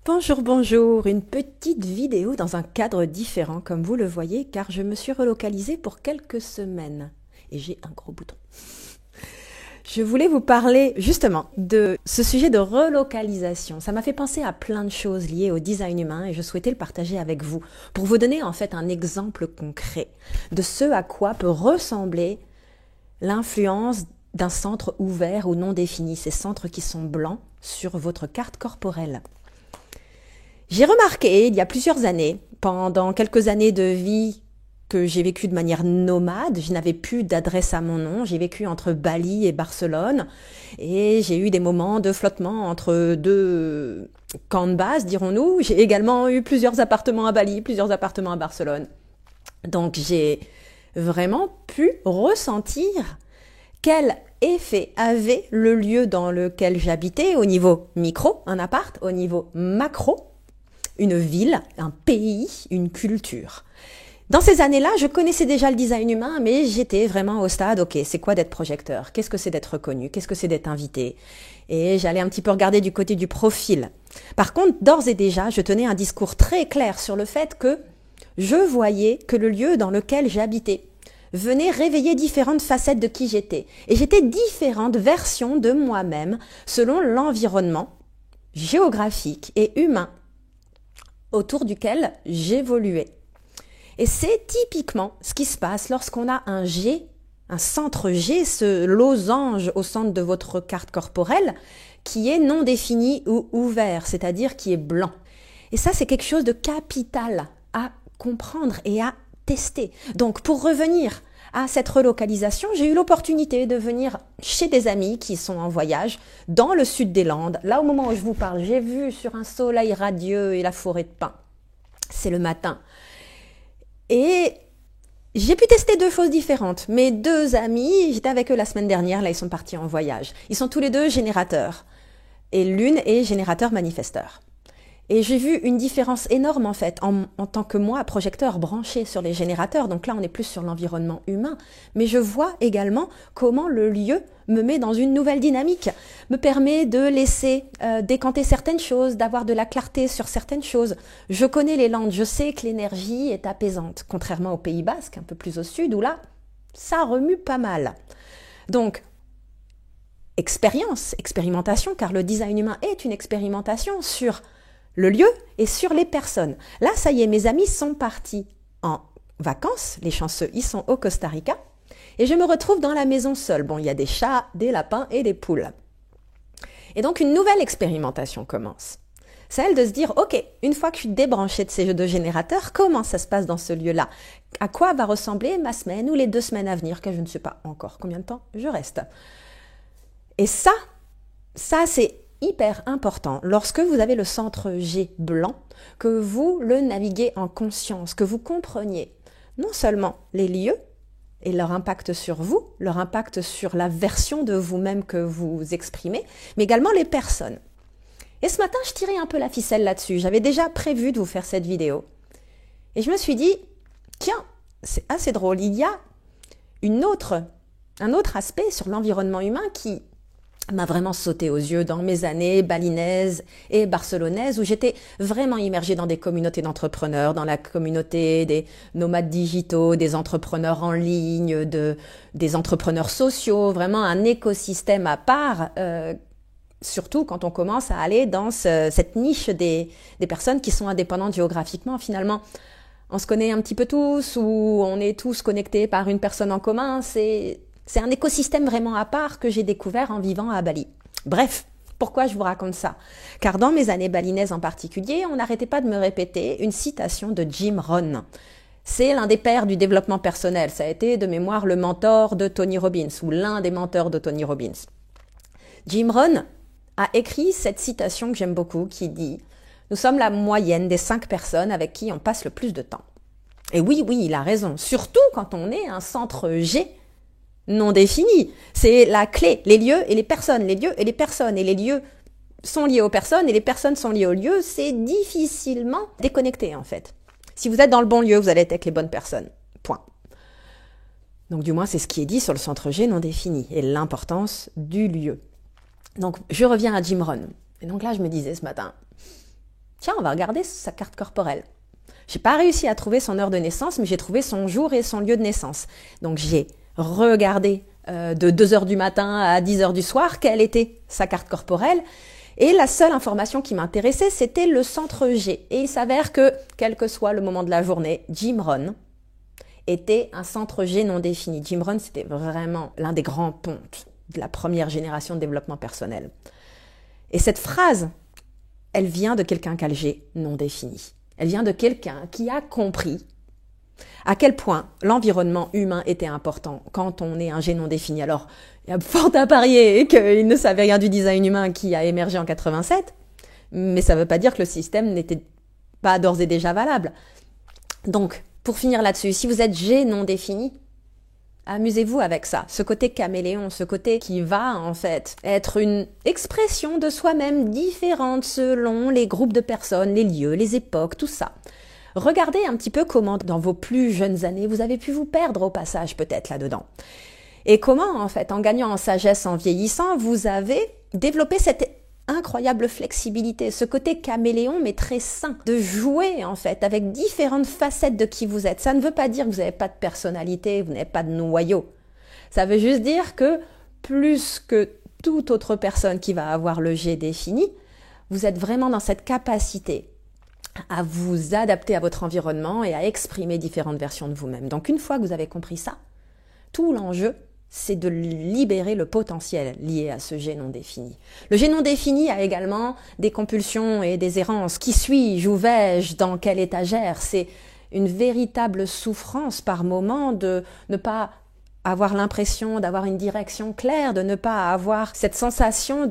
Bonjour, bonjour, une petite vidéo dans un cadre différent comme vous le voyez car je me suis relocalisée pour quelques semaines et j'ai un gros bouton. Je voulais vous parler justement de ce sujet de relocalisation. Ça m'a fait penser à plein de choses liées au design humain et je souhaitais le partager avec vous pour vous donner en fait un exemple concret de ce à quoi peut ressembler l'influence d'un centre ouvert ou non défini, ces centres qui sont blancs sur votre carte corporelle. J'ai remarqué il y a plusieurs années, pendant quelques années de vie que j'ai vécu de manière nomade, je n'avais plus d'adresse à mon nom, j'ai vécu entre Bali et Barcelone et j'ai eu des moments de flottement entre deux camps de base, dirons-nous. J'ai également eu plusieurs appartements à Bali, plusieurs appartements à Barcelone. Donc j'ai vraiment pu ressentir quel effet avait le lieu dans lequel j'habitais au niveau micro, un appart, au niveau macro, une ville, un pays, une culture. Dans ces années-là, je connaissais déjà le design humain, mais j'étais vraiment au stade, ok, c'est quoi d'être projecteur? Qu'est-ce que c'est d'être reconnu? Qu'est-ce que c'est d'être invité? Et j'allais un petit peu regarder du côté du profil. Par contre, d'ores et déjà, je tenais un discours très clair sur le fait que je voyais que le lieu dans lequel j'habitais venait réveiller différentes facettes de qui j'étais. Et j'étais différentes versions de moi-même selon l'environnement géographique et humain autour duquel j'évoluais. Et c'est typiquement ce qui se passe lorsqu'on a un G, un centre G, ce losange au centre de votre carte corporelle, qui est non défini ou ouvert, c'est-à-dire qui est blanc. Et ça, c'est quelque chose de capital à comprendre et à tester. Donc, pour revenir à cette relocalisation, j'ai eu l'opportunité de venir chez des amis qui sont en voyage dans le sud des Landes. Là, au moment où je vous parle, j'ai vu sur un soleil radieux et la forêt de pins. C'est le matin. Et j'ai pu tester deux choses différentes. Mes deux amis, j'étais avec eux la semaine dernière, là ils sont partis en voyage. Ils sont tous les deux générateurs. Et l'une est générateur-manifesteur. Et j'ai vu une différence énorme en fait, en tant que moi, projecteur branché sur les générateurs. Donc là, on est plus sur l'environnement humain. Mais je vois également comment le lieu me met dans une nouvelle dynamique, me permet de laisser décanter certaines choses, d'avoir de la clarté sur certaines choses. Je connais les Landes, je sais que l'énergie est apaisante, contrairement au Pays Basque, un peu plus au sud, où là, ça remue pas mal. Donc, expérimentation, car le design humain est une expérimentation sur le lieu et sur les personnes. Là, ça y est, mes amis sont partis en vacances, les chanceux, ils sont au Costa Rica, et je me retrouve dans la maison seule. Bon, il y a des chats, des lapins et des poules. Et donc, une nouvelle expérimentation commence. C'est elle de se dire, ok, une fois que je suis débranchée de ces deux générateurs, comment ça se passe dans ce lieu-là? À quoi va ressembler ma semaine ou les 2 semaines à venir, que je ne sais pas encore combien de temps je reste. Et ça c'est hyper important lorsque vous avez le centre G blanc, que vous le naviguez en conscience, que vous compreniez non seulement les lieux et leur impact sur vous, leur impact sur la version de vous-même que vous exprimez, mais également les personnes. Et ce matin, je tirais un peu la ficelle là-dessus. J'avais déjà prévu de vous faire cette vidéo. Et je me suis dit, tiens, c'est assez drôle, il y a un autre aspect sur l'environnement humain qui m'a vraiment sauté aux yeux dans mes années balinaises et barcelonaises où j'étais vraiment immergée dans des communautés d'entrepreneurs, dans la communauté des nomades digitaux, des entrepreneurs en ligne, des entrepreneurs sociaux, vraiment un écosystème à part, surtout quand on commence à aller dans cette niche des personnes qui sont indépendantes géographiquement. Finalement, on se connaît un petit peu tous ou on est tous connectés par une personne en commun, c'est un écosystème vraiment à part que j'ai découvert en vivant à Bali. Bref, pourquoi je vous raconte ça? Car dans mes années balinaises en particulier, on n'arrêtait pas de me répéter une citation de Jim Rohn. C'est l'un des pères du développement personnel. Ça a été de mémoire le mentor de Tony Robbins ou l'un des mentors de Tony Robbins. Jim Rohn a écrit cette citation que j'aime beaucoup qui dit « Nous sommes la moyenne des 5 personnes avec qui on passe le plus de temps. » Et oui, il a raison. Surtout quand on est un centre G non défini. C'est la clé. Les lieux et les personnes. Les lieux et les personnes. Et les lieux sont liés aux personnes et les personnes sont liées aux lieux. C'est difficilement déconnecté en fait. Si vous êtes dans le bon lieu, vous allez être avec les bonnes personnes. Point. Donc du moins, c'est ce qui est dit sur le centre G non défini et l'importance du lieu. Donc je reviens à Jim Rohn. Et donc là, je me disais ce matin, Tiens, on va regarder sa carte corporelle. J'ai pas réussi à trouver son heure de naissance, mais j'ai trouvé son jour et son lieu de naissance. Donc j'ai regardé de 2 heures du matin à 10 heures du soir quelle était sa carte corporelle. Et la seule information qui m'intéressait, c'était le centre G. Et il s'avère que, quel que soit le moment de la journée, Jim Rohn était un centre G non défini. Jim Rohn, c'était vraiment l'un des grands pontes de la première génération de développement personnel. Et cette phrase, elle vient de quelqu'un qui a le G non défini. Elle vient de quelqu'un qui a compris à quel point l'environnement humain était important quand on est un G non défini. Alors, il y a fort à parier qu'il ne savait rien du design humain qui a émergé en 87, mais ça ne veut pas dire que le système n'était pas d'ores et déjà valable. Donc, pour finir là-dessus, si vous êtes G non défini, amusez-vous avec ça. Ce côté caméléon, ce côté qui va en fait être une expression de soi-même différente selon les groupes de personnes, les lieux, les époques, tout ça. Regardez un petit peu comment dans vos plus jeunes années, vous avez pu vous perdre au passage peut-être là-dedans. Et comment en fait, en gagnant en sagesse, en vieillissant, vous avez développé cette incroyable flexibilité, ce côté caméléon mais très sain, de jouer en fait avec différentes facettes de qui vous êtes. Ça ne veut pas dire que vous n'avez pas de personnalité, vous n'avez pas de noyau. Ça veut juste dire que plus que toute autre personne qui va avoir le G défini, vous êtes vraiment dans cette capacité à vous adapter à votre environnement et à exprimer différentes versions de vous-même. Donc une fois que vous avez compris ça, tout l'enjeu, c'est de libérer le potentiel lié à ce G non défini. Le G non défini a également des compulsions et des errances. Qui suis-je? Où vais-je? Dans quelle étagère? C'est une véritable souffrance par moment de ne pas avoir l'impression d'avoir une direction claire, de ne pas avoir cette sensation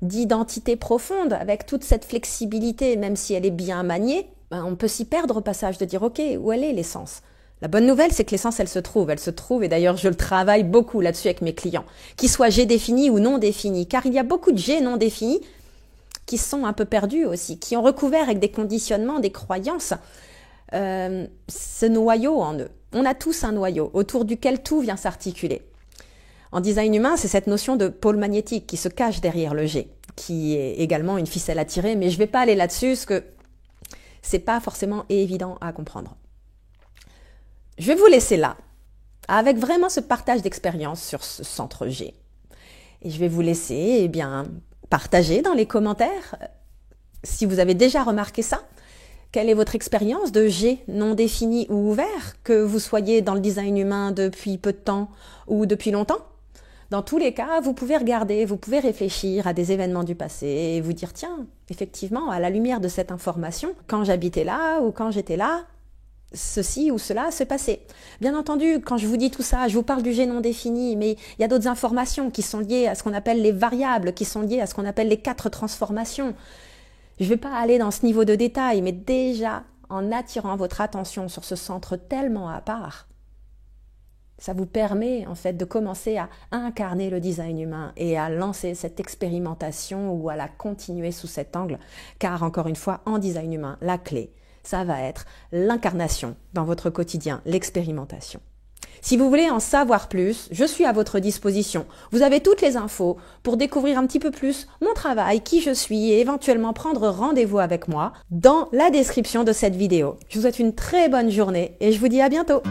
d'identité profonde avec toute cette flexibilité, même si elle est bien maniée, on peut s'y perdre au passage, de dire ok, où elle est l'essence? La bonne nouvelle, c'est que l'essence, elle se trouve, et d'ailleurs, je le travaille beaucoup là-dessus avec mes clients, qu'ils soient G définis ou non définis, car il y a beaucoup de G non définis qui sont un peu perdus aussi, qui ont recouvert avec des conditionnements, des croyances, ce noyau en eux. On a tous un noyau autour duquel tout vient s'articuler. En design humain, c'est cette notion de pôle magnétique qui se cache derrière le G, qui est également une ficelle à tirer, mais je ne vais pas aller là-dessus parce que c'est pas forcément évident à comprendre. Je vais vous laisser là, avec vraiment ce partage d'expérience sur ce centre G. Et je vais vous laisser, partager dans les commentaires si vous avez déjà remarqué ça. Quelle est votre expérience de G non défini ou ouvert, que vous soyez dans le design humain depuis peu de temps ou depuis longtemps? Dans tous les cas, vous pouvez regarder, vous pouvez réfléchir à des événements du passé et vous dire, tiens, effectivement, à la lumière de cette information, quand j'habitais là ou quand j'étais là, ceci ou cela s'est passé. Bien entendu, quand je vous dis tout ça, je vous parle du G non défini, mais il y a d'autres informations qui sont liées à ce qu'on appelle les variables, qui sont liées à ce qu'on appelle les 4 transformations. Je ne vais pas aller dans ce niveau de détail, mais déjà, en attirant votre attention sur ce centre tellement à part, ça vous permet en fait de commencer à incarner le design humain et à lancer cette expérimentation ou à la continuer sous cet angle, car encore une fois, en design humain, la clé, ça va être l'incarnation dans votre quotidien, l'expérimentation. Si vous voulez en savoir plus, je suis à votre disposition. Vous avez toutes les infos pour découvrir un petit peu plus mon travail, qui je suis et éventuellement prendre rendez-vous avec moi dans la description de cette vidéo. Je vous souhaite une très bonne journée et je vous dis à bientôt.